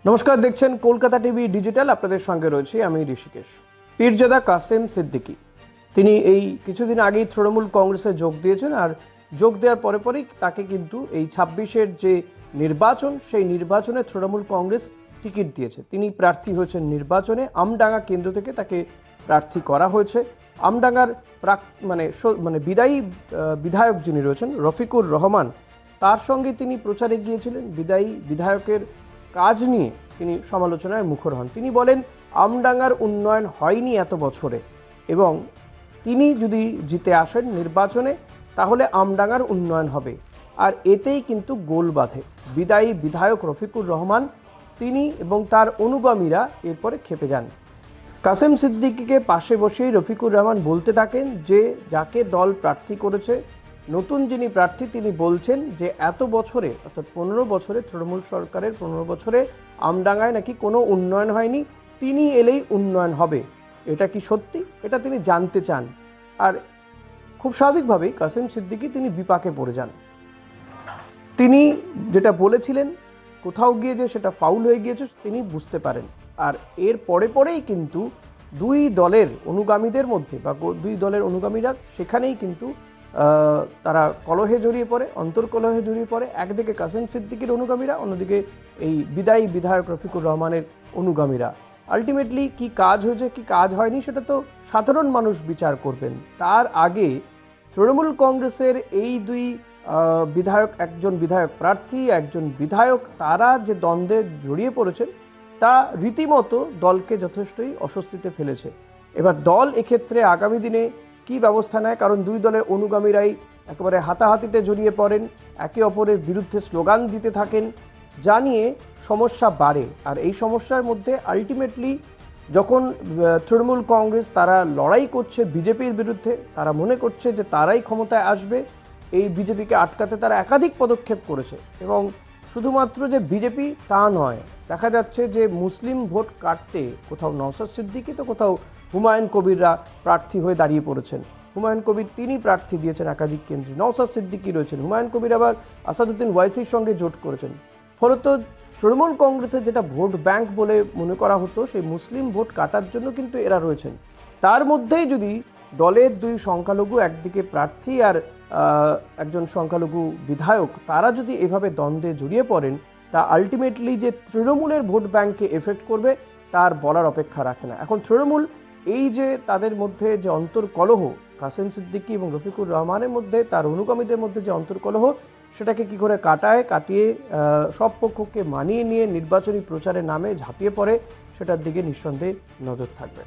নমস্কার, দেখছেন Kolkata TV digital. আপনাদের সঙ্গে রয়েছে আমি ঋষিকেশ। পীরজাদা কাসেম সিদ্দিকী তিনি এই কিছুদিন আগেই তৃণমূল কংগ্রেসে যোগ দিয়েছেন, আর যোগ দেওয়ার পরে পরেই তাকে কিন্তু এই ২৬-এর যে নির্বাচন, সেই নির্বাচনে তৃণমূল কংগ্রেস টিকিট দিয়েছে। তিনি প্রার্থী হয়েছেন নির্বাচনে। আমডাঙ্গা কেন্দ্র থেকে তাকে প্রার্থী করা হয়েছে। আমডাঙ্গার বিদায়ী বিধায়ক যিনি রয়েছেন রফিকুর রহমান, তার সঙ্গে তিনি প্রচারে গিয়েছিলেন। বিদায়ী বিধায়কের কাজ নিয়ে তিনি সমালোচনায় মুখর হন। তিনি বলেন আমডাঙ্গার উন্নয়ন হয়নি এত বছরে, এবং তিনি যদি জিতে আসেন নির্বাচনে তাহলে আমডাঙ্গার উন্নয়ন হবে। আর এতেই কিন্তু গোল বাঁধে বিদায়ী বিধায়ক রফিকুর রহমান। তিনি এবং তার অনুগামীরা এরপরে ক্ষেপে যান। কাসেম সিদ্দিকীকে পাশে বসেই রফিকুর রহমান বলতে থাকেন যে যাকে দল প্রার্থী করেছে, নতুন যিনি প্রার্থী, তিনি বলছেন যে এত বছরে, অর্থাৎ 15 বছরে, তৃণমূল সরকারের 15 বছরে আমডাঙ্গায় নাকি কোনো উন্নয়ন হয়নি, তিনি এলেই উন্নয়ন হবে। এটা কি সত্যি? এটা তিনি জানতে চান। আর খুব স্বাভাবিকভাবেই কাসেম সিদ্দিকী তিনি বিপাকে পড়ে যান। তিনি যেটা বলেছিলেন কোথাও গিয়ে যে সেটা ফাউল হয়ে গিয়েছে তিনি বুঝতে পারেন। আর এর পরেই কিন্তু দুই দলের অনুগামীদের মধ্যে বা দুই দলের অনুগামীরা সেখানেই কিন্তু তারা কলহে জড়িয়ে পড়ে, অন্তর্কলহে জড়িয়ে পড়ে। একদিকে কাসেম সিদ্দিকীর অনুগামীরা, অন্যদিকে এই বিদায়ী বিধায়ক রফিকুর রহমানের অনুগামীরা। আলটিমেটলি কি কাজ হয়েছে কি কাজ হয়নি সেটা তো সাধারণ মানুষ বিচার করবেন। তার আগে তৃণমূল কংগ্রেসের এই দুই বিধায়ক, একজন বিধায়ক প্রার্থী, একজন বিধায়ক, তারা যে দ্বন্দ্বে জড়িয়ে পড়েছেন তা রীতিমতো দলকে যথেষ্টই অস্বস্তিতে ফেলেছে। এবার দল এক্ষেত্রে আগামী দিনে কি ব্যবস্থা নেয়, কারণ দুই দলের অনুগামীরাই একেবারে হাতাহাতিতে জড়িয়ে পড়েন, একে অপরের বিরুদ্ধে স্লোগান দিতে থাকেন, যা নিয়ে সমস্যা বাড়ে। আর এই সমস্যার মধ্যে আলটিমেটলি যখন তৃণমূল কংগ্রেস তারা লড়াই করছে বিজেপির বিরুদ্ধে, তারা মনে করছে যে তারাই ক্ষমতায় আসবে, এই বিজেপিকে আটকাতে তারা একাধিক পদক্ষেপ করেছে। এবং শুধুমাত্র যে বিজেপি তা নয়, দেখা যাচ্ছে যে মুসলিম ভোট কাটতে কোথাও নওশাদ সিদ্দিকী তো কোথাও হুমায়ুন কবিররা প্রার্থী হয়ে দাঁড়িয়ে পড়েছেন। হুমায়ুন কবির তিনি প্রার্থী দিয়েছেন একাধিক কেন্দ্রে, নওশাদ সিদ্দিকী রয়েছেন, হুমায়ুন কবির আবার আসাদুদ্দিন ওয়াইসির সঙ্গে জোট করেছেন। ফলত তৃণমূল কংগ্রেসের যেটা ভোট ব্যাংক বলে মনে করা হতো, সেই মুসলিম ভোট কাটার জন্য কিন্তু এরা রয়েছেন। তার মধ্যেই যদি দলের দুই সংখ্যালঘু, একদিকে প্রার্থী আর একজন সংখ্যালঘু বিধায়ক, তারা যদি এভাবে দ্বন্দ্বে জড়িয়ে পড়েন, তা আলটিমেটলি যে তৃণমূলের ভোট ব্যাংককে এফেক্ট করবে তার বলার অপেক্ষা রাখে না। এখন তৃণমূল এই যে তাদের মধ্যে যে অন্তর্কলহ, কাসেম সিদ্দিকী এবং রফিকুর রহমানের মধ্যে, তার অনুগামীদের মধ্যে যে অন্তর্কলহ, সেটাকে কি করে কাটিয়ে সব পক্ষকে মানিয়ে নিয়ে নির্বাচনী প্রচারের নামে ঝাঁপিয়ে পড়ে, সেটার দিকে নিঃসন্দেহে নজর থাকবে।